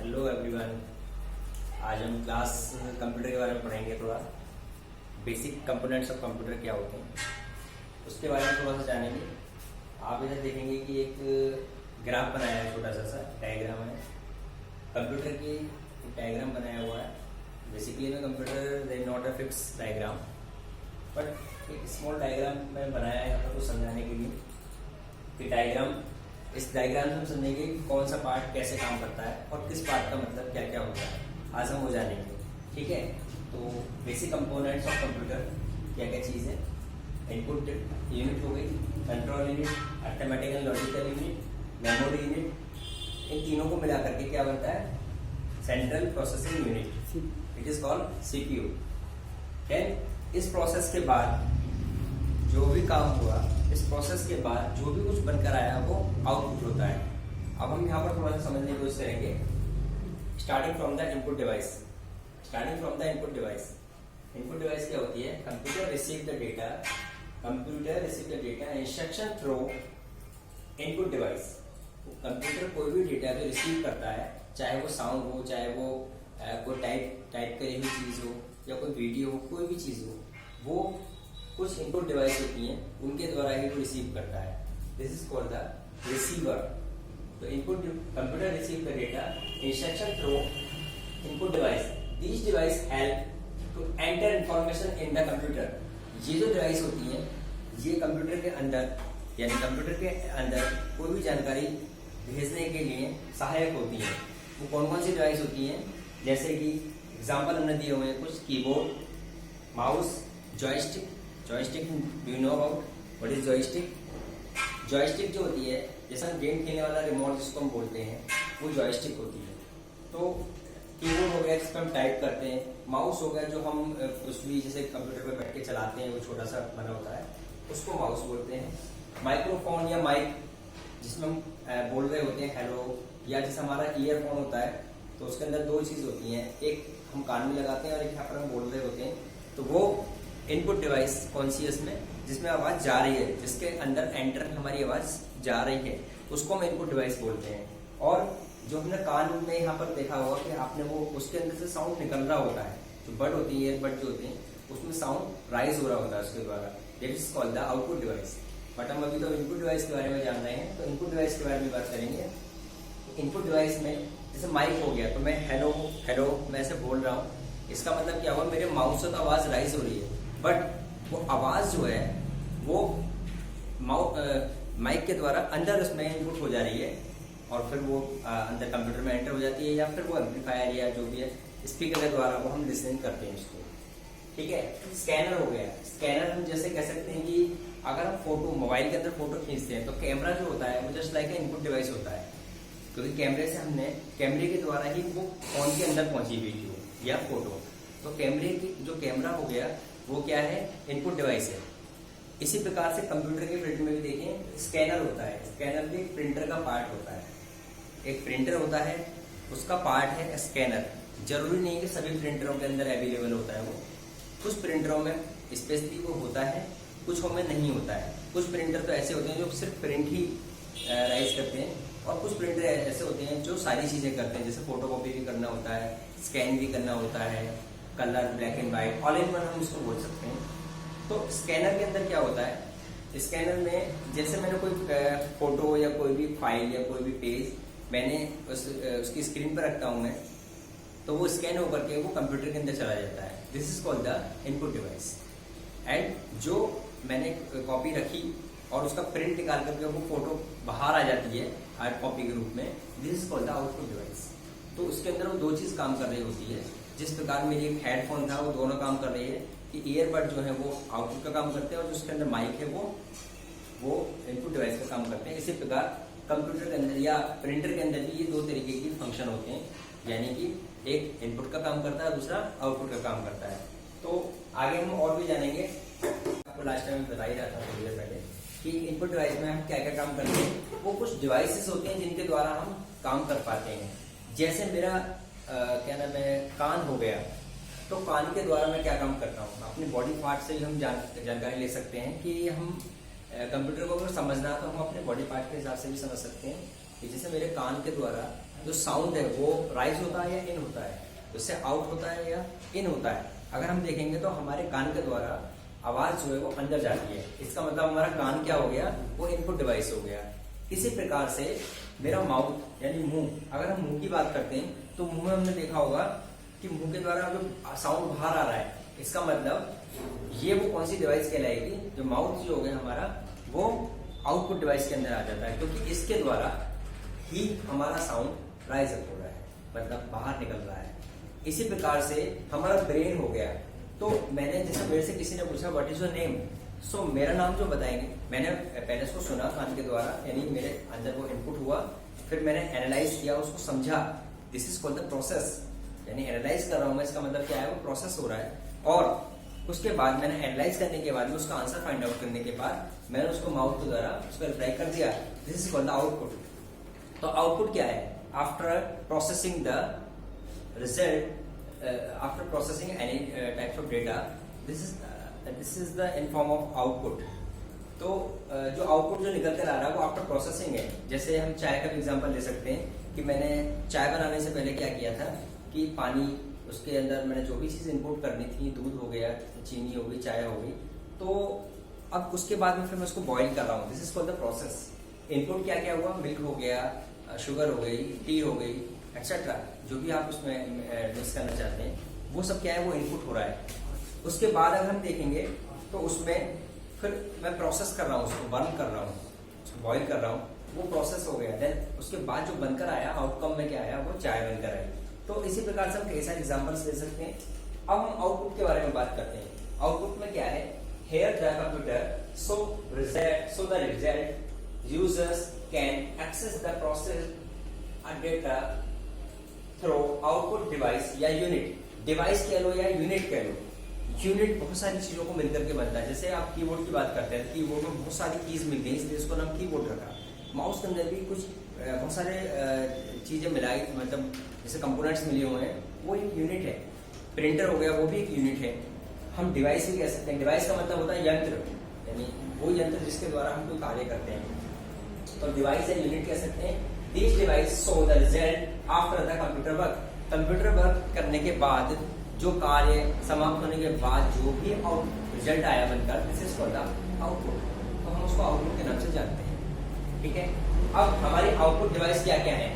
Hello everyone. आज हम class computer के बारे में पढ़ेंगे। थोड़ा बेसिक कंपोनेंट्स ऑफ कंप्यूटर क्या होते हैं उसके बारे में थोड़ा सा जानेंगे। आप इधर देखेंगे कि एक ग्राफ बनाया है, छोटा सा डायग्राम है कंप्यूटर की। एक डायग्राम बनाया हुआ है। बेसिकली में computer they not a fix diagram, but एक स्मॉल डायग्राम मैंने बनाया है यहाँ पर कुछ समझाने के लिए कि डायग्राम, इस डायग्राम से हम समझेंगे कि कौन सा पार्ट कैसे काम करता है और किस पार्ट का मतलब क्या क्या होता है। आज हम वो जानेंगे, ठीक है। तो बेसिक कंपोनेंट्स ऑफ कंप्यूटर क्या क्या चीज़ है। इनपुट यूनिट हो गई, control unit, arithmetic and logical unit, memory unit. इन तीनों को मिला करके क्या बनता है? Central processing unit. It is called CPU. Then इस प्रोसेस के बाद जो भी काम हुआ, इस प्रोसेस के बाद जो भी कुछ बनकर आया वो आउटपुट होता है। अब हम यहाँ पर थोड़ा सा समझने की कोशिश करेंगे। Starting from the input device. Starting from the input device. Input device क्या होती है? Computer receive the data. Computer receive the data instruction through input device. Computer कोई भी डेटा जो रिसीव करता है, चाहे वो साउंड हो, चाहे वो कोई टाइप करी हुई चीज हो, या कोई वीडियो हो, कोई भी चीज हो, वो कुछ इनपुट डिवाइस होती हैं, उनके द्वारा ही वो रिसीव करता है। This is called the receiver. तो input computer receive the data instruction through input device. These device help to enter information in the computer. ये जो डिवाइस होती हैं, ये कंप्यूटर के अंदर, यानी कंप्यूटर के अंदर कोई भी जानकारी भेजने के लिए सहायक होती है। वो कौन कौन सी डिवाइस होती हैं? जैसे कि एग्जाम्पल हमने दिए हुए हैं कुछ, keyboard, mouse, joystick. Joystick do you know about what is joystick? Joystick जो होती है, जैसे हम गेम खेलने वाला रिमोट जिसको हम बोलते हैं, वो जॉयस्टिक होती है। तो कीबोर्ड हो गया जिसपे हम टाइप करते हैं, माउस हो गया जो हम कुछ भी जैसे कंप्यूटर पे बैठ के चलाते हैं, वो छोटा सा बना होता है, उसको माउस बोलते हैं। माइक्रोफोन या माइक जिसमें हम बोल रहे होते हैं हेलो, या जैसे हमारा ईयरफोन होता है, तो उसके अंदर दो चीज होती हैं, एक हम कान में लगाते हैं और एक यहाँ पर हम बोल रहे होते हैं। तो वो इनपुट डिवाइस कौन सी है इसमें, जिसमें आवाज जा रही है, जिसके अंदर एंटर हमारी आवाज जा रही है, उसको हम इनपुट डिवाइस बोलते हैं। और जो हमने कान में यहाँ पर देखा होगा कि आपने वो उसके अंदर से साउंड निकल रहा होता है, जो बड होती है, बड जो होती है, उसमें साउंड राइज हो रहा होता है उसके द्वारा। That is called the output device. But हम अभी तो इनपुट डिवाइस के बारे में जान रहे हैं, तो इनपुट डिवाइस के बारे में बात करेंगे। इनपुट डिवाइस में जैसे माइक हो गया, तो मैं हेलो हेलो मैं ऐसे बोल रहा हूँ, इसका मतलब क्या हुआ? मेरे माउथ से तो आवाज राइज हो रही है, बट वो आवाज जो है वो माइक के द्वारा अंदर उसमें इनपुट हो जा रही है, और फिर वो अंदर कंप्यूटर में एंटर हो जाती है, या फिर वो एम्पलीफायर या जो भी है स्पीकर के द्वारा वो हम लिसनिंग करते हैं उसको, ठीक है। स्कैनर हो गया। स्कैनर हम जैसे कह सकते हैं कि अगर हम फोटो मोबाइल के अंदर फोटो खींचते हैं, तो कैमरा जो होता है वो जस्ट लाइक इनपुट डिवाइस होता है, क्योंकि कैमरे से हमने कैमरे के द्वारा ही वो फोन के अंदर पहुंची वीडियो या फोटो। तो कैमरे की जो कैमरा हो गया वो क्या है? इनपुट डिवाइस है। इसी प्रकार से कंप्यूटर के फील्ड में भी देखें, स्कैनर होता है। स्कैनर भी प्रिंटर का पार्ट होता है। एक प्रिंटर होता है, उसका पार्ट है स्कैनर। जरूरी नहीं कि सभी प्रिंटरों के अंदर अवेलेबल होता है वो। कुछ प्रिंटरों में स्पेशली वो होता है, कुछ में नहीं होता है। कुछ प्रिंटर तो ऐसे होते हैं जो सिर्फ प्रिंट ही राइज करते हैं, और कुछ प्रिंटर ऐसे होते हैं जो सारी चीजें करते हैं, जैसे फोटोकॉपी भी करना होता है, स्कैन भी करना होता है, colour, black and white, all in one हम इसको बोल सकते हैं। तो स्कैनर के अंदर क्या होता है? स्कैनर में जैसे मैंने कोई फोटो या कोई भी फाइल या कोई भी पेज मैंने उसकी स्क्रीन पर रखता हूं मैं, तो वो स्कैन होकर के वो कंप्यूटर के अंदर चला जाता है। This is called the input device. And जो मैंने कॉपी रखी और उसका प्रिंट निकाल करके वो फोटो बाहर आ जाती है हार्ड कॉपी के रूप में, this is called the output device. तो उसके अंदर वो दो चीज काम कर रही होती है। जिस प्रकार मेरी एक हेडफोन था, वो दोनों काम कर रही है कि ईयरबड जो है वो आउटपुट का काम करते हैं, और जो उसके अंदर माइक है वो इनपुट डिवाइस का काम करते हैं। इसी प्रकार कंप्यूटर के अंदर या प्रिंटर के अंदर भी ये दो तरीके की फंक्शन होते हैं, यानी कि एक इनपुट का काम करता है, दूसरा आउटपुट का काम करता है। तो आगे हम और भी जानेंगे। आपको लास्ट टाइम बता ही रहा था थोड़ी देर पहले कि इनपुट डिवाइस में हम क्या क्या काम करते हैं। वो कुछ डिवाइसेस होते हैं जिनके द्वारा हम काम कर पाते हैं। जैसे मेरा क्या नाम है, कान हो गया, तो कान के द्वारा मैं क्या काम करता हूँ? अपनी बॉडी पार्ट से ही हम जानकारी ले सकते हैं कि हम कंप्यूटर को अगर समझना तो हम अपने बॉडी पार्ट के हिसाब से भी समझ सकते हैं कि जैसे मेरे कान के द्वारा जो साउंड है वो राइज होता है या इन होता है, उससे आउट होता है या इन होता है। अगर हम देखेंगे तो हमारे कान के द्वारा आवाज जो है वो अंदर जाती है, इसका मतलब हमारा कान क्या हो गया, वो इनपुट डिवाइस हो गया। इसी प्रकार से मेरा माउथ यानी मुंह, अगर हम मुंह की बात करते हैं तो मुंह में हमने देखा होगा कि मुंह के द्वारा जो साउंड बाहर आ रहा है, इसका मतलब ये वो कौन सी डिवाइस कहलाएगी, जो माउथ जो हो गया हमारा वो आउटपुट डिवाइस के अंदर आ जाता है, क्योंकि इसके द्वारा ही हमारा साउंड राइज अप हो रहा है, मतलब बाहर निकल रहा है। इसी प्रकार से हमारा ब्रेन हो गया। तो मैंने जैसे मेरे से किसी ने पूछा व्हाट इज योर नेम, सो मेरा नाम जो बताएंगे, मैंने पहले उसको सुना कान के द्वारा, यानी मेरे अंदर वो इनपुट हुआ, फिर मैंने एनालाइज किया, उसको समझा, this is called the process, यानी एनालाइज कर रहा हूं मैं, इसका मतलब क्या है, वो प्रोसेस हो रहा है। और उसके बाद मैंने एनालाइज करने के बाद में उसका आंसर फाइंड आउट करने के बाद मैंने उसको माउथ के द्वारा उसका रिप्लाई कर दिया, this is called the output. तो आउटपुट क्या है, after processing the result, after processing any types of data, this is the in form of output। तो जो आउटपुट जो निकल कर आ रहा है वो आफ्टर प्रोसेसिंग है। जैसे हम चाय का भी एग्जांपल ले सकते हैं कि मैंने चाय बनाने से पहले क्या किया था कि पानी, उसके अंदर मैंने जो भी चीज इनपुट करनी थी, दूध हो गया, चीनी हो गई, चाय हो गई, तो अब उसके बाद में फिर मैं उसको बॉईल कर रहा हूँ, this is called the process. Input क्या क्या हुआ, मिल्क हो गया, शुगर हो गई, टी हो गई, एक्सेट्रा, जो भी आप उसमें मिक्स करना चाहते हैं, वो सब क्या है, वो इनपुट हो रहा है। उसके बाद अगर हम देखेंगे तो उसमें फिर मैं प्रोसेस कर रहा हूँ, उसको बर्न कर रहा हूँ, उसको बॉईल कर रहा हूँ, वो प्रोसेस हो गया। देन उसके बाद जो बनकर आया, आउटकम में क्या आया, वो चाय बनकर आई। तो इसी प्रकार से हम कई सारे एग्जाम्पल्स ले सकते हैं। अब हम आउटपुट के बारे में बात करते हैं। आउटपुट में क्या है, here the computer so the result users can access the process data through output device या यूनिट, डिवाइस कह लो या यूनिट कह लो। यूनिट बहुत सारी चीजों को मिलकर के बनता है। जैसे आप कीबोर्ड की बात करते हैं, कीबोर्ड में बहुत सारी कीज मिलती है, इसलिए इसको नाम कीबोर्ड रखा। माउस के अंदर भी कुछ बहुत सारे चीजें मिलाई, मतलब जैसे कंपोनेंट्स मिले हुए हैं, वो एक यूनिट है। प्रिंटर हो गया, वो भी एक यूनिट है। हम डिवाइस भी कह सकते हैं। डिवाइस का मतलब होता है यंत्र, यानी वो यंत्र जिसके द्वारा हम कोई कार्य करते हैं, तो डिवाइस या यूनिट कह सकते हैं। These devices show the result after the computer work। Computer work करने के बाद, जो कार्य समाप्त होने के बाद जो भी रिजल्ट आया बनकर, this is called the output. तो हम उसको आउटपुट के नाम से जानते हैं, ठीक है। अब हमारी आउटपुट डिवाइस क्या क्या है,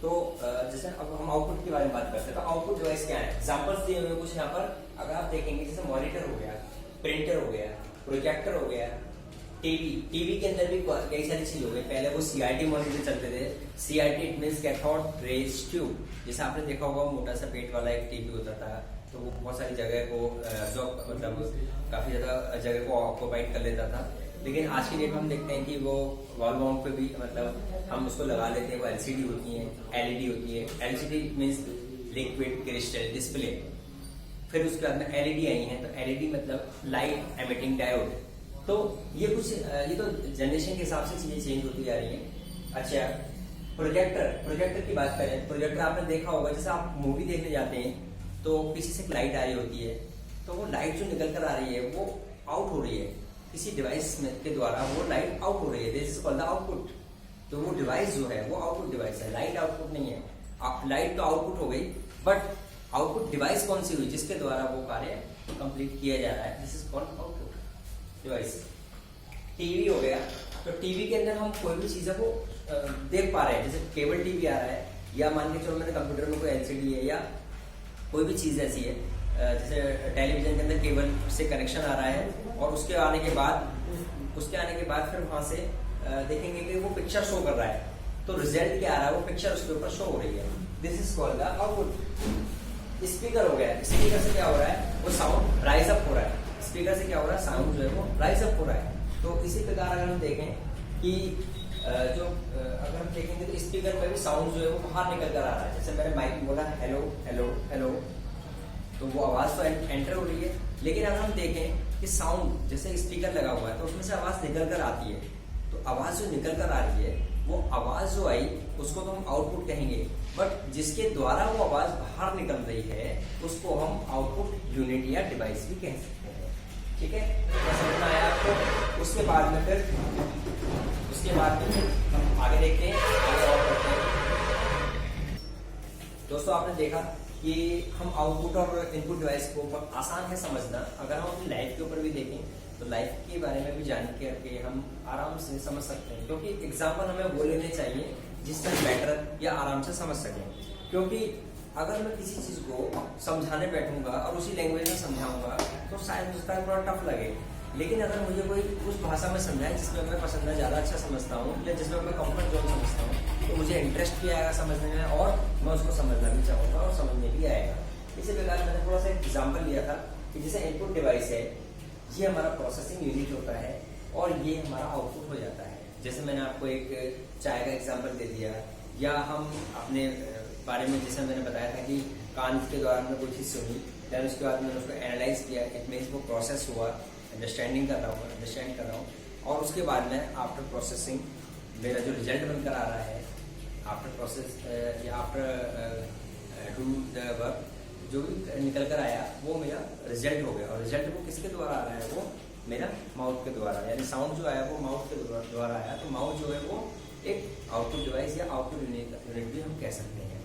तो जैसे अब हम आउटपुट के बारे में बात करते हैं, तो आउटपुट डिवाइस क्या है, एग्जांपल्स दिए हुए कुछ यहाँ पर। अगर आप देखेंगे, जैसे मॉनिटर हो गया, प्रिंटर हो गया, प्रोजेक्टर हो गया, टीवी के अंदर भी कई सारी चीज हो गई। पहले वो CRT मॉनिटर चलते थे। CRT it means cathode rays tube. जैसे आपने देखा होगा, मोटा सा पेट वाला एक टीवी होता था, तो वो बहुत सारी जगह को मतलब काफी ज्यादा जगह को ऑक्युपाइड कर लेता था। लेकिन आज की डेट में हम देखते हैं कि वो वॉल माउंट पे भी मतलब हम उसको लगा लेते हैं। वो LCD होती है, LED होती है। LCD means liquid crystal display. फिर उसके बाद में LED आई है, तो LED मतलब लाइट एमिटिंग डायोड। तो ये तो जनरेशन के हिसाब से चीजें चेंज होती जा रही हैं। अच्छा, प्रोजेक्टर की बात करें, प्रोजेक्टर आपने देखा होगा, जैसे आप मूवी देखने जाते हैं तो पीछे से एक लाइट आ रही होती है, तो वो लाइट जो निकल कर आ रही है वो आउट हो रही है, किसी डिवाइस के द्वारा वो लाइट आउट हो रही है, this is called the output. तो वो डिवाइस जो है वो आउटपुट डिवाइस है, लाइट आउटपुट नहीं है। लाइट तो आउटपुट हो गई, बट आउटपुट डिवाइस कौन सी हुई, जिसके द्वारा वो कार्य कंप्लीट किया जा रहा है, this is called output device. TV हो गया, तो टीवी के अंदर हम कोई भी चीजों को देख पा रहे हैं, जैसे केबल टीवी आ रहा है, या मान के चलो मैंने कंप्यूटर में कोई LCD है, या कोई भी चीज ऐसी है, जैसे टेलीविजन के अंदर केबल से कनेक्शन आ रहा है, और उसके आने के बाद फिर वहां से देखेंगे कि वो पिक्चर शो कर रहा है, तो रिजल्ट क्या आ रहा है, वो पिक्चर उसके ऊपर शो हो रही है, this is called the output. Speaker हो गया, स्पीकर से क्या हो रहा है, वो साउंड राइज अप हो रहा है। स्पीकर से क्या हो रहा है, साउंड जो है वो राइज अप हो रहा है। तो इसी प्रकार अगर हम देखें कि अगर हम देखेंगे तो स्पीकर में भी साउंड जो है वो बाहर निकल कर आ रहा है। जैसे मैंने माइक बोला हेलो हेलो हेलो, तो वो आवाज तो एंटर हो रही है, लेकिन अगर हम देखें कि साउंड जैसे स्पीकर लगा हुआ है तो उसमें से आवाज निकल कर आती है, तो आवाज जो निकल कर आ रही है, वो आवाज जो आई उसको तो हम आउटपुट कहेंगे, बट जिसके द्वारा वो आवाज बाहर निकल रही है उसको हम आउटपुट यूनिट या डिवाइस भी कह सकते हैं। ठीक है, क्या समझ में आया आपको? उसके बाद में फिर हम आगे देखते हैं, आगे और करते हैं। दोस्तों आपने देखा कि हम आउटपुट और इनपुट डिवाइस को आसान है समझना। अगर हम अपनी लाइफ के ऊपर भी देखें तो लाइफ के बारे में भी जान के हम आराम से समझ सकते हैं, क्योंकि एग्जाम्पल हमें वो लेने चाहिए जिससे हम बेटर या आराम से समझ सकें। क्योंकि अगर मैं किसी चीज को समझाने बैठूंगा और उसी लैंग्वेज में समझाऊंगा तो शायद उसका थोड़ा टफ लगे, लेकिन अगर मुझे कोई उस भाषा में समझाए जिसमें मैं पसंद ज्यादा अच्छा समझता हूँ या जिसमें मैं कंफर्ट जोन समझता हूँ, तो मुझे इंटरेस्ट भी आएगा समझने में और मैं उसको समझना भी चाहूँगा और समझने भी आएगा। इसी प्रकार मैंने थोड़ा सा एग्जाम्पल लिया था कि जैसे इनपुट डिवाइस है, ये हमारा प्रोसेसिंग यूनिट होता है और ये हमारा आउटपुट हो जाता है। जैसे मैंने आपको एक चाय का एग्जाम्पल दे दिया, या हम अपने बारे में जैसे मैंने बताया था कि कान के द्वारा हमने कोई चीज़ सुनी, देन उसके बाद मैंने उसको एनालाइज किया, इट मीन्स वो प्रोसेस हुआ, अंडरस्टैंड कर रहा हूँ और उसके बाद में आफ्टर प्रोसेसिंग मेरा जो रिजल्ट बनकर आ रहा है, आफ्टर प्रोसेस या आफ्टर डू द वर्क जो भी निकल कर आया वो मेरा रिजल्ट हो गया। और रिजल्ट वो किसके द्वारा आ रहा है? वो मेरा माउथ के द्वारा, यानी साउंड जो आया वो माउथ के द्वारा आया। तो माउथ जो है वो एक आउटपुट डिवाइस या आउटपुट यूनिट भी हम कह सकते हैं।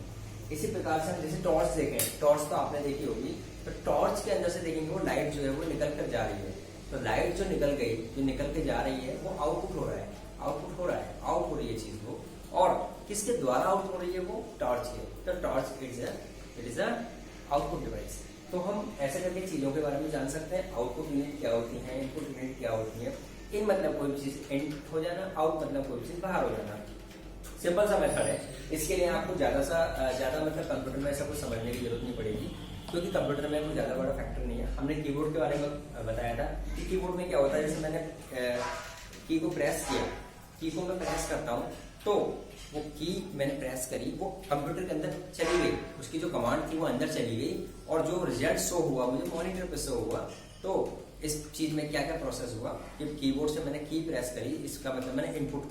इसी प्रकार से हम जैसे टॉर्च देखें, टॉर्च तो आपने देखी होगी, तो टॉर्च के अंदर से देखेंगे वो लाइट जो है वो निकल कर जा रही है। तो लाइट जो निकल गई, जो निकल के जा रही है वो आउटपुट हो रहा है, आउट हो रही है चीज वो। और किसके द्वारा आउट हो रही है? वो टॉर्च के। तो torch it is a output device. तो हम ऐसे करके चीजों के बारे में जान सकते हैं। आउटपुट यूनिट क्या होती है, इनपुट यूनिट क्या होती है। इन मतलब कोई चीज इन हो जाना, आउट मतलब कोई चीज बाहर हो जाना। सिंपल सा मेथड है। इसके लिए आपको ज्यादा मतलब कंप्यूटर में ऐसा कुछ समझने की जरूरत नहीं पड़ेगी, क्योंकि कंप्यूटर में कोई ज्यादा बड़ा फैक्टर नहीं है। हमने कीबोर्ड के बारे में बताया था कि कीबोर्ड में क्या होता है। जैसे मैंने की को प्रेस किया, की को मैं प्रेस करता हूँ तो वो की मैंने प्रेस करी, वो कंप्यूटर के अंदर चली गई, उसकी जो कमांड थी वो अंदर चली गई और जो रिजल्ट शो हुआ मुझे मॉनिटर पे शो हुआ। तो इस चीज में क्या क्या प्रोसेस हुआ कि कीबोर्ड से मैंने की प्रेस करी, इसका मतलब मैंने इनपुट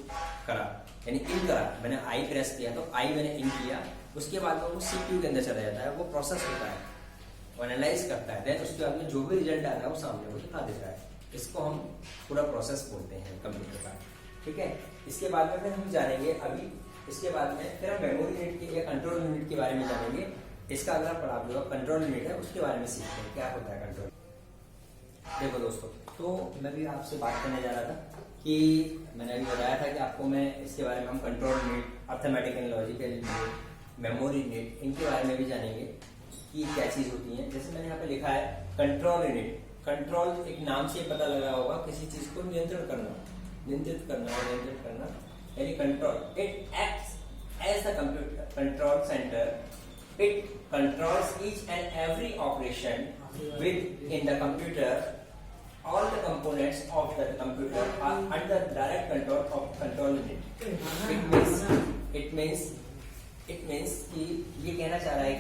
करा यानी इन करा। मैंने आई प्रेस किया तो आई मैंने इन किया, उसके बाद वो सीपीयू के अंदर चला जाता है, वो प्रोसेस होता है, वो एनालाइज करता है, देन उसके बाद में जो भी रिजल्ट आ रहा है वो सामने वो दिखा देता है। इसको हम पूरा प्रोसेस बोलते हैं कंप्यूटर का, ठीक है। इसके बाद में फिर हम जानेंगे अभी, इसके बाद में फिर हम मेमोरी यूनिट के या कंट्रोल यूनिट के बारे में जानेंगे। इसका अगला पड़ाव जो कंट्रोल यूनिट है उसके बारे में सीखते हैं क्या होता है कंट्रोल। देखो दोस्तों, तो मैं भी आपसे बात करने जा रहा था कि मैंने अभी बताया था कि आपको मैं इसके बारे में हम control unit, arithmetic and logical unit, memory unit, इनके बारे में भी जानेंगे कि क्या चीज होती है। जैसे मैंने यहाँ पे लिखा है कंट्रोल यूनिट। कंट्रोल एक नाम से पता लगा होगा, किसी चीज को नियंत्रण करना, नियंत्रित करना यानी control. It acts as the computer control centre. It controls each and every operation within the computer. All the components of the computer are under direct control of control unit. It means कि ये कहना चाह रहा है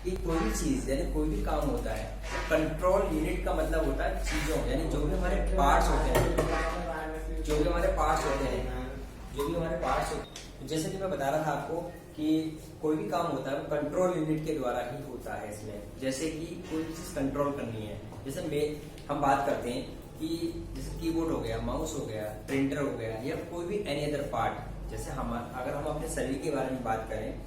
कि कोई भी चीज यानी कोई भी काम होता है, कंट्रोल यूनिट का मतलब होता है चीजों यानी जो भी हमारे पार्ट्स होते हैं, जो भी हमारे पार्ट्स होते हैं। जैसे कि मैं बता रहा था आपको कि कोई भी काम होता है वो कंट्रोल यूनिट के द्वारा ही होता है इसमें। जैसे कि कोई चीज कंट्रोल करनी है, जैसे हम बात करते हैं कि जैसे कीबोर्ड हो गया, माउस हो गया, प्रिंटर हो गया या कोई भी एनी अदर पार्ट। जैसे अगर हम अपने शरीर के बारे में बात करें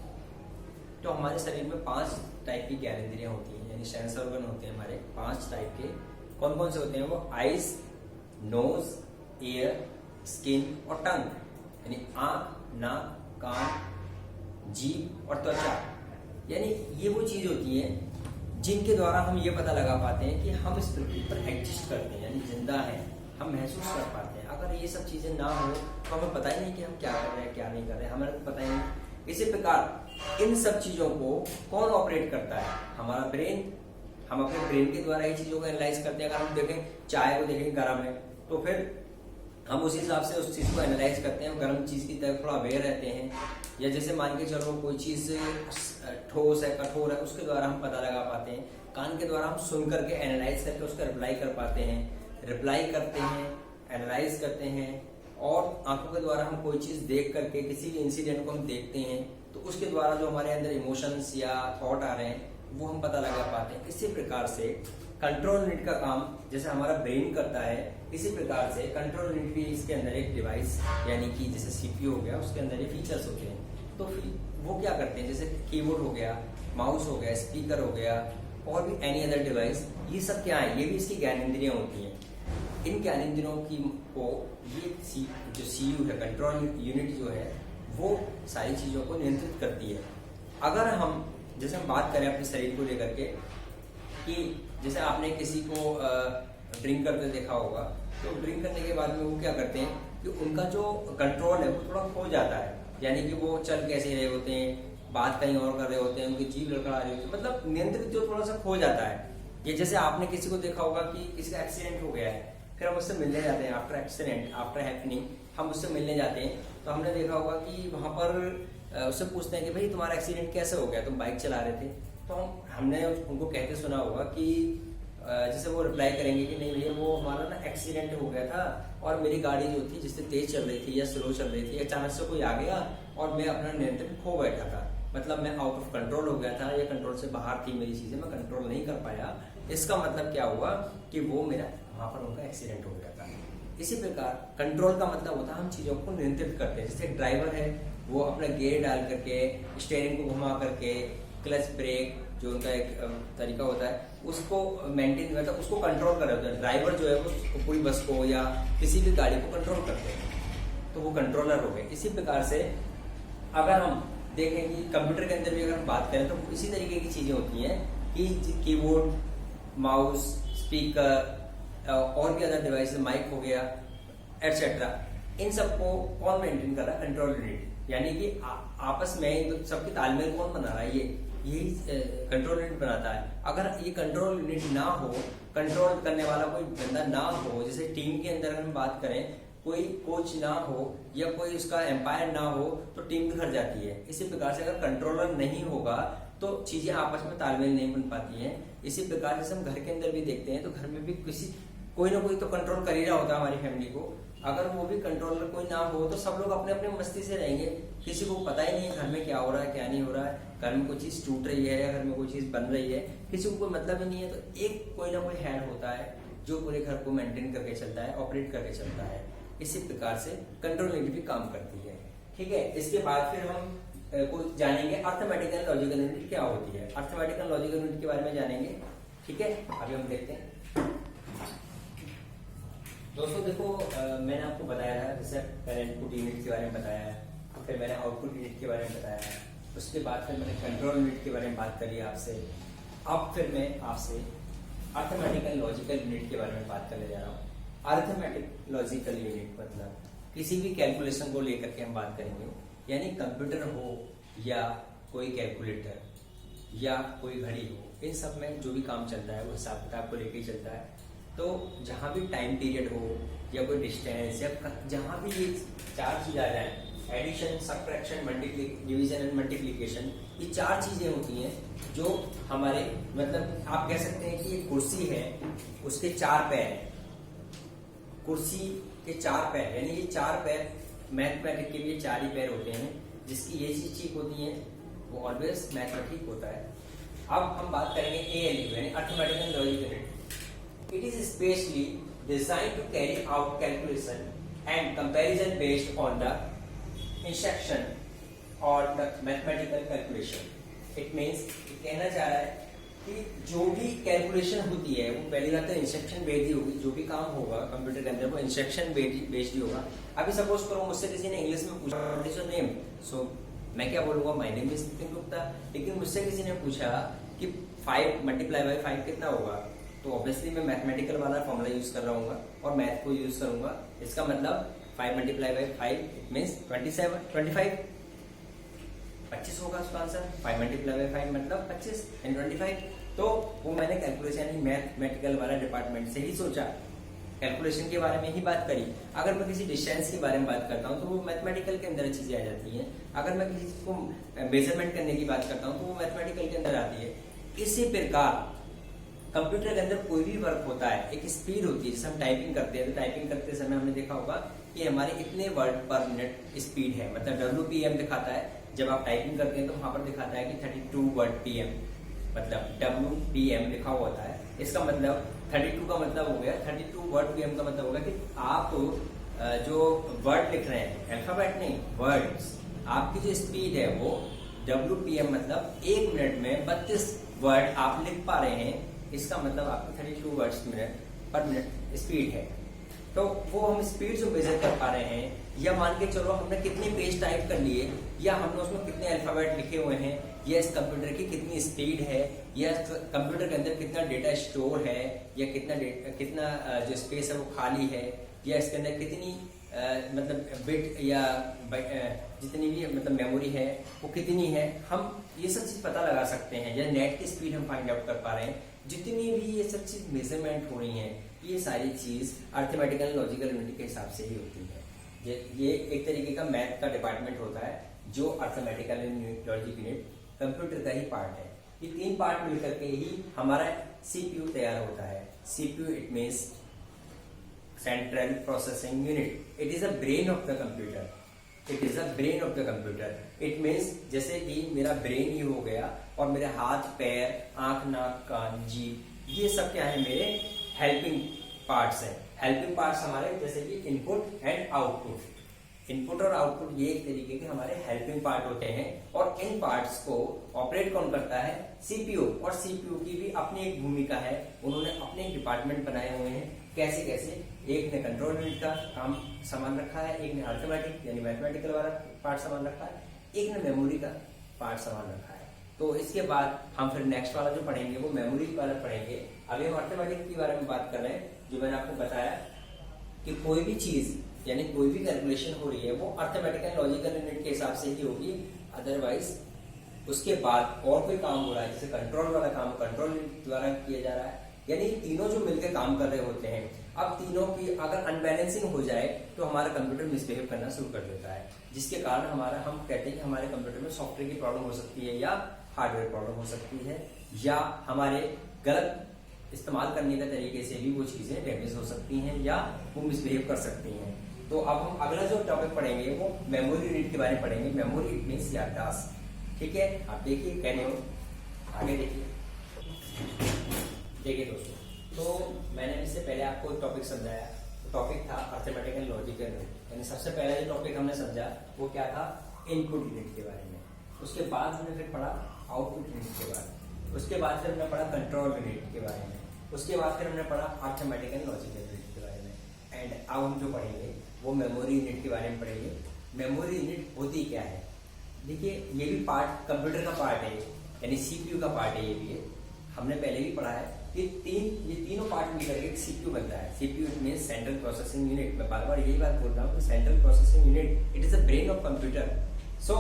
तो हमारे शरीर में 5 टाइप की ज्ञानेंद्रियां होती हैं यानी सेंस ऑर्गन होते हैं हमारे 5 टाइप के। कौन कौन से होते हैं वो? आइज, नोज, ईयर, स्किन और टंग यानी आंख, नाक, कान, जीभ और त्वचा। यानी ये वो चीज होती है जिनके द्वारा हम ये पता लगा पाते हैं कि हम इस पृथ्वी पर एग्जिस्ट करते हैं यानी जिंदा हैं, हम महसूस कर पाते हैं। अगर ये सब चीजें ना हो तो हमें पता ही नहीं कि हम क्या कर रहे हैं क्या नहीं कर रहे हैं, हमें तो पता ही नहीं। इसी प्रकार इन सब चीजों को कौन ऑपरेट करता है? हमारा ब्रेन। हम अपने ब्रेन के द्वारा ये चीजों को एनालाइज करते हैं। अगर हम देखें चाय को देखें गर्म है तो फिर हम उस हिसाब से उस चीज को एनालाइज करते हैं, गर्म चीज की तरफ थोड़ा अवेयर रहते हैं। या जैसे मान के चलो कोई चीज ठोस है, कठोर है, उसके द्वारा हम पता लगा पाते हैं। कान के द्वारा हम सुन करके एनालाइज करके उसका रिप्लाई कर पाते हैं, एनालाइज करते हैं। और आंखों के द्वारा हम कोई चीज देख करके किसी भी इंसिडेंट को हम देखते हैं तो उसके द्वारा जो हमारे अंदर इमोशंस या थॉट आ रहे हैं वो हम पता लगा पाते हैं। इसी प्रकार से कंट्रोल यूनिट का काम जैसे हमारा ब्रेन करता है, इसी प्रकार से कंट्रोल यूनिट भी इसके अंदर एक डिवाइस यानी कि जैसे सीपीयू हो गया, उसके अंदर ये फीचर्स होते हैं। तो वो क्या करते हैं, जैसे कीबोर्ड हो गया, माउस हो गया, स्पीकर हो गया और भी एनी अदर डिवाइस, ये सब क्या है, ये भी इसकी ज्ञानेंद्रियां होती हैं। इन ज्ञानेंद्रियों की को ये जो सीयू है, कंट्रोल यूनिट जो है, वो सारी चीजों को नियंत्रित करती है। अगर हम जैसे हम बात करें अपने शरीर को लेकर के कि जैसे आपने किसी को ड्रिंक करते देखा होगा, तो ड्रिंक करने के बाद में वो क्या करते हैं कि उनका जो कंट्रोल है वो थोड़ा खो जाता है, यानी कि वो चल कैसे रहे होते हैं, बात कहीं और कर रहे होते हैं, उनकी जीभ लड़खड़ा रही होती है, मतलब नियंत्रित जो थोड़ा सा खो जाता है। ये जैसे आपने किसी को देखा होगा कि किसी का एक्सीडेंट हो गया है, फिर हम उससे मिलने जाते हैं आफ्टर एक्सीडेंट, आफ्टर हैपनिंग हम उससे मिलने जाते हैं, तो हमने देखा होगा कि वहां पर उससे पूछते हैं कि भाई तुम्हारा एक्सीडेंट कैसे हो गया, तुम बाइक चला रहे थे, तो हमने उनको कहते सुना होगा कि जैसे वो रिप्लाई करेंगे कि नहीं भैया वो हमारा ना एक्सीडेंट हो गया था और मेरी गाड़ी जो थी जिससे तेज चल रही थी या स्लो चल रही थी, अचानक से कोई आ गया और मैं अपना नियंत्रण खो बैठा था, मतलब मैं आउट ऑफ कंट्रोल हो गया था या कंट्रोल से बाहर थी मेरी चीजें, मैं कंट्रोल नहीं कर पाया। इसका मतलब क्या हुआ कि वो मेरा वहां पर उनका एक्सीडेंट हो गया था। इसी प्रकार कंट्रोल का मतलब होता है हम चीजों को नियंत्रित करते हैं। जैसे एक ड्राइवर है, वो अपना गियर डाल करके, स्टीयरिंग को घुमा करके, क्लच ब्रेक जो उनका एक तरीका होता है उसको मेंटेन, मतलब उसको कंट्रोल कर रहे होते हैं। ड्राइवर जो है वो पूरी बस को या किसी भी गाड़ी को कंट्रोल करते हैं, तो वो कंट्रोलर हो गए। इसी प्रकार से अगर हम देखें कि कंप्यूटर के अंदर भी अगर हम बात करें तो इसी तरीके की चीजें होती हैं कि कीबोर्ड, माउस, स्पीकर और भी अदर डिवाइस, माइक हो गया एटसेट्रा, इन सबको कौन मेंटेन कर रहा है, कंट्रोल यूनिट, यानी कि आपस में सबकी तालमेल कौन बना रहा है, यही कंट्रोल यूनिट बनाता है। अगर ये कंट्रोल यूनिट ना हो, कंट्रोल करने वाला कोई बंदा ना हो, जैसे टीम के अंदर हम बात करें, कोई कोच ना हो या कोई उसका एम्पायर ना हो तो टीम बिखर जाती है। इसी प्रकार से अगर कंट्रोलर नहीं होगा तो चीजें आपस में तालमेल नहीं बन पाती हैं। इसी प्रकार से हम घर के अंदर भी देखते हैं, तो घर में भी कोई ना कोई तो कंट्रोल कर ही रहा होता है हमारी फैमिली को। अगर वो भी कंट्रोलर कोई ना हो तो सब लोग अपने अपने मस्ती से रहेंगे, किसी को पता ही नहीं है घर में क्या हो रहा है क्या नहीं हो रहा है, घर में कोई चीज टूट रही है या घर में कोई चीज बन रही है, किसी को कोई मतलब ही नहीं है। तो एक कोई ना कोई हेड होता है जो पूरे घर को मेंटेन करके चलता है, ऑपरेट करके चलता है। इसी प्रकार से कंट्रोल यूनिट भी काम करती है। ठीक है, इसके बाद फिर हम कुछ जानेंगे अर्थमेटिकल लॉजिकल यूनिट क्या होती है। अर्थमेटिकल लॉजिकल यूनिट के बारे में जानेंगे। ठीक है, अभी हम देखते हैं। दोस्तों देखो, मैंने आपको बताया था, जैसे पहले इनपुट यूनिट के बारे में बताया, फिर मैंने आउटपुट यूनिट के बारे में बताया, उसके बाद फिर मैंने कंट्रोल यूनिट के बारे में बात करी आपसे। अब फिर मैं आपसे अर्थमेटिकल लॉजिकल यूनिट के बारे में बात करने जा रहा हूँ। अर्थमेटिक लॉजिकल यूनिट मतलब किसी भी कैलकुलेशन को लेकर के हम बात करेंगे, यानी कंप्यूटर हो या कोई कैलकुलेटर या कोई घड़ी हो, इन सब में जो भी काम चलता है वो हिसाब किताब को लेकर ही चलता है। तो जहां भी टाइम पीरियड हो या कोई डिस्टेंस या जहां भी ये चार चीज आ जाए, addition, subtraction, division and multiplication, ये चार चीजें होती हैं जो हमारे, मतलब आप कह सकते हैं कि एक कुर्सी है, उसके चार पैर, कुर्सी के चार पैर, यानी ये चार पैर मैथमेटिक के लिए चार ही पैर होते हैं। जिसकी ये चीज ठीक होती है वो ऑलवेज मैथ में ठीक होता है। अब हम बात करेंगे ALU यानी arithmetical logical unit. It is specially designed to carry out calculation and comparison based on the instruction और the mathematical calculation. It means कहना चाह रहा है कि जो भी कैलकुलेशन होती है वो पहली बात तो इंस्ट्रक्शन बेस्ड ही होगी। जो भी काम होगा कंप्यूटर के अंदर वो इंस्ट्रक्शन बेस्ड ही होगा। अभी सपोज करो मुझसे किसी ने इंग्लिश में पूछा व्हाट इज योर नेम, सो मैं क्या बोलूंगा, my name is Nitin Gupta. लेकिन मुझसे किसी ने पूछा कि 5 मल्टीप्लाई बाय 5 कितना होगा, तो ऑब्वियसली मैं मैथमेटिकल वाला फॉर्मूला यूज कर रहा हूँ और मैथ को यूज करूंगा। इसका मतलब 5 मल्टीप्लाई बाय 5 इट मीन्स 25 होगा उसका आंसर। 5 मल्टीप्लाई बाय 5 मतलब 25 एंड 25। तो वो मैंने कैलकुलेशन मैथमेटिकल वाला डिपार्टमेंट से ही सोचा, कैलकुलेशन के बारे में ही बात करी। अगर मैं किसी डिस्टेंस के बारे में बात करता हूँ तो वो मैथमेटिकल के अंदर चीजें आ जाती हैं। अगर मैं किसी को मेजरमेंट करने की बात करता हूँ तो वो मैथमेटिकल के अंदर आती है। इसी प्रकार कंप्यूटर के अंदर कोई भी वर्क होता है, एक स्पीड होती है। जैसे हम टाइपिंग करते हैं तो टाइपिंग करते समय हमने देखा होगा कि हमारे इतने वर्ड पर मिनट स्पीड है, मतलब WPM दिखाता है। जब आप टाइपिंग करते हैं तो वहां पर दिखाता है कि 32 वर्ड PM, मतलब WPM लिखा हुआ होता है। इसका मतलब 32 का मतलब हो गया 32 वर्ड पीएम का मतलब होगा कि आप जो वर्ड लिख रहे हैं, अल्फाबेट नहीं वर्ड्स, आपकी जो स्पीड है वो WPM मतलब 1 मिनट में 32 वर्ड आप लिख पा रहे हैं, इसका मतलब आपकी 32 वर्ड्स पर मिनट स्पीड है। तो वो हम स्पीड जो मेजर कर पा रहे हैं, या मान के चलो हमने कितने पेज टाइप कर लिए, या हमने उसमें कितने अल्फाबेट लिखे हुए हैं, या इस कंप्यूटर की कितनी स्पीड है, या कंप्यूटर के अंदर कितना डेटा स्टोर है, या कितना जो स्पेस है वो खाली है, या इसके अंदर कितनी मतलब बिट या जितनी भी मतलब मेमोरी है वो कितनी है, हम ये सब चीज पता लगा सकते हैं। या नेट की स्पीड हम फाइंड आउट कर पा रहे हैं। जितनी भी ये सब चीज मेजरमेंट हो रही हैं, ये सारी चीज अर्थमेटिकल लॉजिकल यूनिट के हिसाब से ही होती है। ये एक तरीके का मैथ का डिपार्टमेंट होता है, जो अर्थमेटिकल लॉजिक यूनिट कंप्यूटर का ही पार्ट है। ये 3 पार्ट मिलकर के ही हमारा सीपीयू तैयार होता है। CPU it means central processing unit. It is a brain of the computer. It is a brain of the computer. It means जैसे कि मेरा ब्रेन ही हो गया और मेरे हाथ पैर आंख नाक कान जीभ ये सब क्या है, मेरे हेल्पिंग पार्ट्स हैं। हेल्पिंग पार्ट्स हमारे जैसे कि इनपुट एंड आउटपुट। इनपुट और आउटपुट ये एक तरीके के हमारे हेल्पिंग पार्ट होते हैं, और इन पार्ट्स को ऑपरेट कौन करता है, सीपीयू। और सीपीयू की भी अपनी एक भूमिका है, उन्होंने अपने एक डिपार्टमेंट बनाए हुए हैं। कैसे कैसे, एक ने कंट्रोल यूनिट का काम सामान रखा है, एक ने अर्थमेटिक यानी मैथमेटिकल वाला पार्ट सामान रखा है, एक ने मेमोरी का पार्ट सामान रखा है। तो इसके बाद हम फिर नेक्स्ट वाला जो पढ़ेंगे वो मेमोरी वाला पढ़ेंगे। अभी हम अर्थमेटिक के बारे में बात कर रहे हैं। जो मैंने आपको बताया कि कोई भी चीज यानी कोई भी कैलकुलेशन हो रही है वो अर्थमेटिकल लॉजिकल यूनिट के हिसाब से ही होगी, अदरवाइज उसके बाद और कोई काम हो रहा है जैसे कंट्रोल वाला काम कंट्रोल द्वारा किया जा रहा है, यानी तीनों जो मिलकर काम कर रहे होते हैं। अब तीनों की अगर अनबैलेंसिंग हो जाए तो हमारा कंप्यूटर मिसबिहेव करना शुरू कर देता है, जिसके कारण हम कहते हैं कि हमारे कंप्यूटर में सॉफ्टवेयर की प्रॉब्लम हो सकती है, या हार्डवेयर प्रॉब्लम हो सकती है, या हमारे गलत इस्तेमाल करने के तरीके से भी वो चीजें डैमेज हो सकती हैं, या वो मिसबिहेव कर सकती हैं। तो अब हम अगला जो टॉपिक पढ़ेंगे वो मेमोरी यूनिट के बारे में पढ़ेंगे। मेमोरी इट मीन्स याददाश्त। ठीक है, आप देखिए कह रहे हो, आगे देखिए दोस्तों। तो मैंने इससे पहले आपको एक टॉपिक समझाया, तो टॉपिक था अर्थमेटिकल लॉजिकल यूनिट। यानी सबसे पहले जो टॉपिक हमने समझा वो क्या था, इनपुट यूनिट के बारे में। उसके बाद हमने फिर पढ़ा आउटपुट यूनिट के बारे में। उसके बाद फिर हमने पढ़ा कंट्रोल यूनिट के बारे में। उसके बाद फिर हमने पढ़ा अर्थमेटिकल लॉजिकल यूनिट के बारे में। एंड अब हम जो पढ़ेंगे वो मेमोरी यूनिट के बारे में पढ़ेंगे। मेमोरी यूनिट होती क्या है, देखिए ये भी पार्ट कंप्यूटर का पार्ट है, यानी सीपीयू का पार्ट है। ये भी है, हमने पहले भी पढ़ा है। ये तीनों पार्ट मिलकर एक सीपीयू बनता है। CPU means central processing unit. मैं बार बार यही बात बोल रहा हूँ कि central processing unit it is a brain of computer. So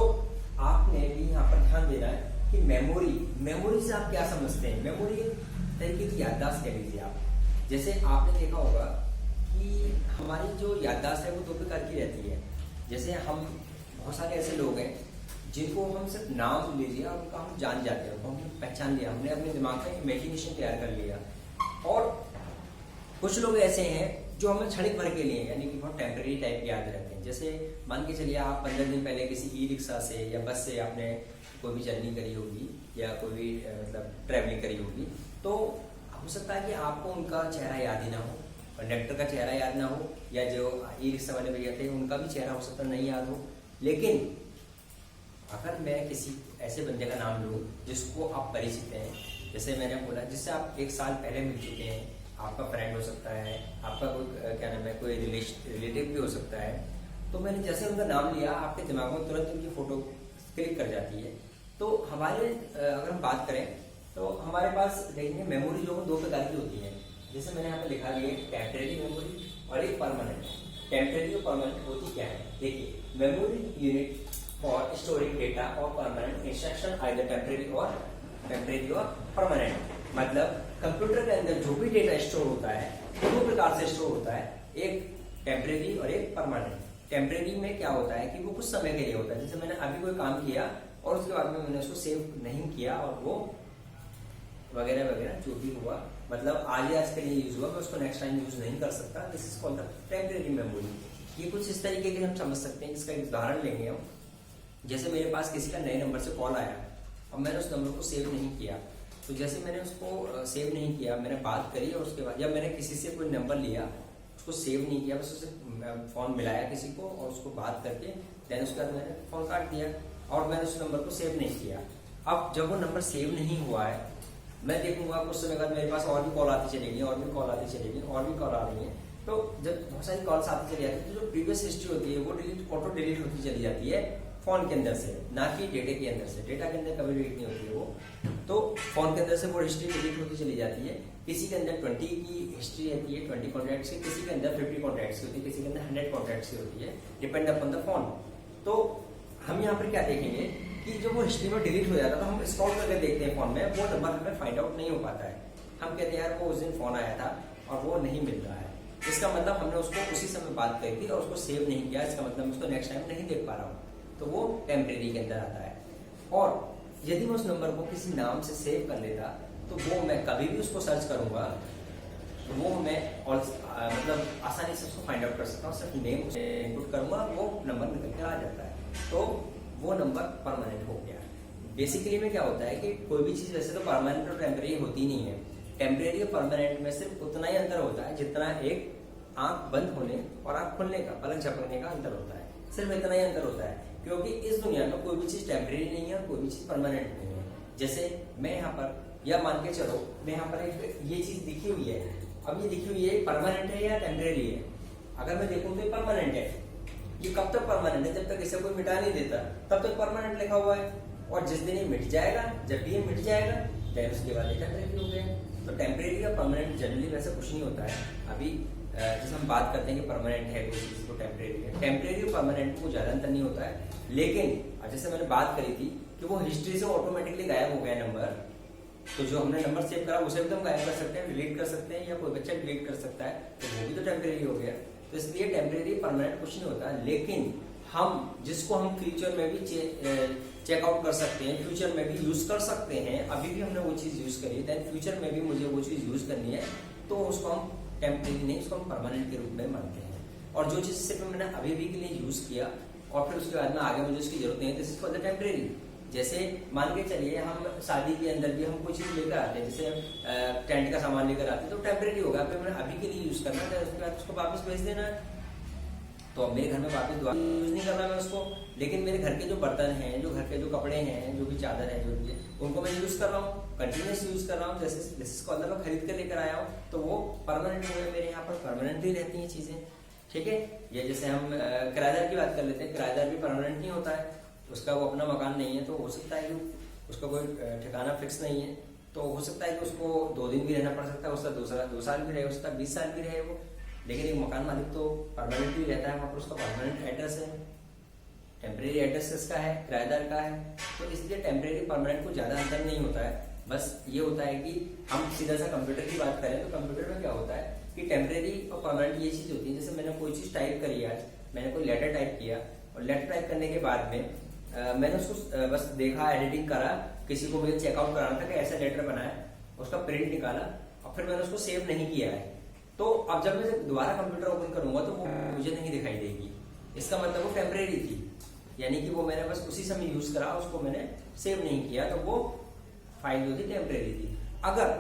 आपने भी यहाँ पर ध्यान देना है कि मेमोरी से आप क्या समझते हैं। मेमोरी एक तरीके की याददाश्त कह लीजिए आप। जैसे आपने देखा होगा कि हमारी जो याददाश्त है वो 2 प्रकार की रहती है। जैसे हम बहुत सारे ऐसे लोग हैं जिनको हम सिर्फ नाम ले लिया और उनका हम जान जाते हैं, उनको हमने पहचान लिया, हमने अपने दिमाग में इमेजिनेशन तैयार कर लिया। और कुछ लोग ऐसे हैं जो हमें क्षणिक भर के लिए यानी कि बहुत टेम्परेरी टाइप याद रहते हैं। जैसे मान के चलिए आप 15 दिन पहले किसी ई रिक्शा से या बस से आपने कोई भी जर्नी करी होगी या कोई भी मतलब ट्रैवलिंग करी होगी, तो हो सकता है कि आपको उनका चेहरा याद ही ना हो, कंडक्टर का चेहरा याद ना हो, या जो ई रिक्शा वाले भैया थे उनका भी चेहरा हो सकता नहीं याद हो। लेकिन अगर मैं किसी ऐसे बंदे का नाम लूँ जिसको आप परिचित हैं, जैसे मैंने बोला जिससे आप 1 साल पहले मिल चुके हैं, आपका फ्रेंड हो सकता है, आपका कोई क्या नाम है, कोई रिलेटिव भी हो सकता है, तो मैंने जैसे उनका नाम लिया आपके दिमाग में तुरंत उनकी फोटो क्लिक कर जाती है। तो हमारे अगर हम बात करें तो हमारे पास देखिए मेमोरी जो 2 प्रकार की होती है। जैसे मैंने यहाँ पे लिखा भी है टेम्परेरी मेमोरी और एक परमानेंट। टेम्परेरी और परमानेंट होती क्या है, देखिए memory unit for storing data और परमानेंट इंस्ट्रक्शन आइदर टेम्परेरी और परमानेंट। मतलब कंप्यूटर के अंदर जो भी डेटा स्टोर होता है 2 प्रकार से स्टोर होता है, एक टेम्परेरी और एक परमानेंट। टेम्परेरी में क्या होता है कि वो कुछ समय के लिए होता है। जैसे मैंने अभी कोई काम किया और उसके बाद में मैंने उसको सेव नहीं किया और वो वगैरह वगैरह जो भी हुआ, मतलब आज के लिए यूज हुआ, मैं उसको नेक्स्ट टाइम यूज नहीं कर सकता। This is called the temporary memory. ये कुछ इस तरीके के हम समझ सकते हैं। इसका एक उदाहरण लेंगे हम। जैसे मेरे पास किसी का नए नंबर से कॉल आया और मैंने उस नंबर को सेव नहीं किया, तो जैसे मैंने उसको सेव नहीं किया, मैंने बात करी और उसके बाद या मैंने किसी से कोई नंबर लिया, उसको सेव नहीं किया, बस उसे फ़ोन मिलाया किसी को और उसको बात करके देन उसके बाद मैंने फ़ोन काट दिया और मैंने उस नंबर को सेव नहीं किया। अब जब वो नंबर सेव नहीं हुआ है, मैं देखूंगा कुछ समय बाद मेरे पास और भी कॉल आती चलेगी और भी कॉल आती चलेगी और भी कॉल आ रही है। तो जब बहुत सारी कॉल्स आती चली जाती है तो जो प्रीवियस हिस्ट्री होती है वो ऑटो डिलीट होती चली जाती है फोन के अंदर से, ना कि डेटा के अंदर से। डेटा के अंदर कभी डिलीट नहीं होती है वो, तो फोन के अंदर से वो हिस्ट्री डिलीट होती चली जाती है। किसी के अंदर 20 की हिस्ट्री रहती है, 20 कॉन्टैक्ट्स की, किसी के अंदर 50 कॉन्टैक्ट्स की होती है, किसी के अंदर 100 कॉन्टैक्ट्स की होती है, डिपेंड अपॉन द फोन। तो हम यहाँ पर क्या देखेंगे कि जो वो हिस्ट्री में डिलीट हो जाता है तो हम स्क्रॉल करके देखते हैं फोन में, वो नंबर हमें फाइंड आउट नहीं हो पाता है। हम कहते हैं यार वो उस दिन फोन आया था और वो नहीं मिल रहा है, इसका मतलब हमने उसको उसी समय बात करी थी और उसको सेव नहीं किया, इसका मतलब उसको नेक्स्ट टाइम नहीं देख पा रहा हूँ, तो वो टेम्परेरी के अंदर आता है। और यदि मैं उस नंबर को किसी नाम से सेव कर लेता तो वो मैं कभी भी उसको सर्च करूंगा तो वो मैं मतलब आसानी से उसको फाइंड आउट कर सकता हूँ। सिर्फ नेम इनपुट करूंगा, वो नंबर निकल कर आ जाता है, तो वो नंबर परमानेंट हो गया। बेसिकली में क्या होता है कि कोई भी चीज वैसे तो परमानेंट और टेम्परेरी होती नहीं है। टेम्परेरी और परमानेंट में सिर्फ उतना ही अंतर होता है जितना एक आंख बंद होने और आंख खुलने का, पलक झपकने का अंतर होता है, सिर्फ इतना ही अंतर होता है। क्योंकि इस दुनिया में कोई भी चीज टेम्परेरी नहीं है, कोई भी चीज परमानेंट नहीं है। जैसे मैं यहाँ पर, या मान के चलो मैं यहाँ पर एक ये चीज दिखी हुई है, अब ये दिखी हुई है परमानेंट है या टेम्परेरी है। अगर मैं देखूं तो ये परमानेंट है। ये कब तक परमानेंट है? जब तक इसे कोई मिटा नहीं देता तब तक परमानेंट लिखा हुआ है, और जिस दिन ये मिट जाएगा, जब भी ये मिट जाएगा देन उसके बाद ये टेम्परेरी हो गया। तो टेम्परेरी या परमानेंट जनरली वैसे कुछ नहीं होता है। अभी जैसे हम बात करते हैं कि परमानेंट है कोई चीज को टेम्परेरी है, टेम्परेरी और परमानेंट को ज्यादा अंतर नहीं होता है। लेकिन जैसे मैंने बात करी थी कि वो हिस्ट्री से ऑटोमेटिकली गायब हो गया नंबर, तो जो हमने नंबर सेव करा उसे भी हम गायब कर सकते हैं, डिलीट कर सकते हैं, या कोई बच्चा डिलीट कर सकता है, तो वो भी तो टेम्परेरी हो गया। तो इसलिए टेम्परेरी परमानेंट कुछ नहीं होता। लेकिन हम जिसको हम फ्यूचर में भी चेकआउट कर सकते हैं, फ्यूचर में भी यूज कर सकते हैं, अभी भी हमने वो चीज यूज करी देन फ्यूचर में भी मुझे वो चीज यूज करनी है, तो उसको हम टेम्परेरी नहीं, उसको हम परमानेंट के रूप में मानते हैं। और जो चीज सिर्फ मैंने अभी भी के लिए यूज किया और फिर उसके बाद में आगे मुझे उसकी जरूरत नहीं है, this is for the temporary. जैसे मान के चलिए हम शादी के अंदर भी हम कोई चीज लेकर आते हैं, जैसे टेंट का सामान लेकर आते हैं, तो टेम्परेरी होगा, फिर मैंने अभी के लिए यूज करना है, उसके बाद उसको वापस भेज देना है। तो अब मेरे घर में वापस दोबारा यूज नहीं करना मैं उसको, लेकिन मेरे घर के जो बर्तन हैं, जो घर के जो कपड़े हैं, जो भी चादर है, जो भी है, उनको मैं यूज कर रहा हूँ, कंटिन्यूस यूज कर रहा हूँ। जैसे इसको अंदर मैं खरीद कर लेकर आया हूँ, तो वो परमानेंट हो गया, मेरे यहाँ पर परमानेंटली रहती हैं चीजें, ठीक है। ये जैसे हम किराएदार की बात कर लेते हैं, किराएदार भी परमानेंट नहीं होता है, उसका वो अपना मकान नहीं है, तो हो सकता है कि उसका कोई ठिकाना फिक्स नहीं है, तो हो सकता है कि उसको 2 दिन भी रहना पड़ सकता है, उसका 2 साल भी रहे, उसका 20 साल भी रहे वो, लेकिन एक मकान मालिक तो परमानेंटली रहता है, वहाँ पर उसका परमानेंट एड्रेस है। टेम्परेरी एड्रेस किसका है? किराएदार का है। तो इसलिए टेम्परेरी परमानेंट को ज्यादा अंतर नहीं होता है। बस ये होता है कि हम सीधा सा कंप्यूटर की बात करें तो कंप्यूटर में क्या होता है कि टेम्परेरी और परमानेंट ये चीज होती है। जैसे मैंने कोई चीज टाइप करी, आज मैंने कोई लेटर टाइप किया और लेटर टाइप करने के बाद में मैंने उसको बस देखा, एडिटिंग करा, किसी को मुझे चेकआउट कराना था कि ऐसा लेटर बनाया, उसका प्रिंट निकाला और फिर मैंने उसको सेव नहीं किया है। तो अब जब मैं दोबारा कंप्यूटर ओपन करूंगा तो वो मुझे नहीं दिखाई देगी, इसका मतलब वो टेम्परेरी थी, यानी कि वो मैंने बस उसी समय यूज करा, उसको मैंने सेव नहीं किया, तो वो फाइल जो थी टेम्परेरी थी। अगर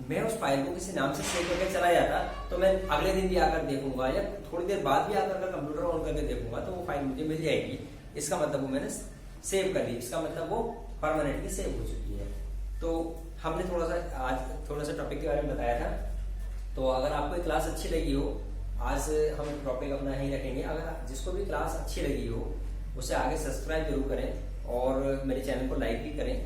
मैं उस फाइल को किसी नाम से सेव करके चला जाता तो मैं अगले दिन भी आकर देखूंगा या थोड़ी देर बाद भी आकर कंप्यूटर ऑन करके देखूंगा तो वो फाइल मुझे मिल जाएगी, इसका मतलब वो मैंने सेव कर ली, इसका मतलब वो परमानेंटली सेव हो चुकी है। तो हमने आज थोड़ा सा टॉपिक के बारे में बताया था। तो अगर आपको क्लास अच्छी लगी हो, आज हम टॉपिक अपना ही रखेंगे। अगर जिसको भी क्लास अच्छी लगी हो उसे आगे सब्सक्राइब जरूर करें और मेरे चैनल को लाइक भी करें।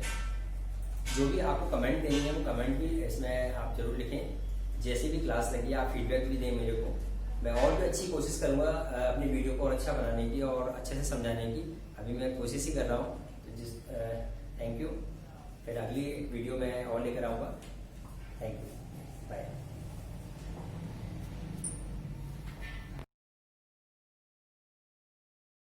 जो भी आपको कमेंट देनी है वो कमेंट भी इसमें आप जरूर लिखें। जैसी भी क्लास लगी आप फीडबैक भी दें मेरे को, मैं और भी अच्छी कोशिश करूंगा अपनी वीडियो को और अच्छा बनाने की और अच्छे से समझाने की। अभी मैं कोशिश ही कर रहा हूँ। तो थैंक यू। फिर अगली वीडियो में और लेकर आऊँगा। Thank you, bye.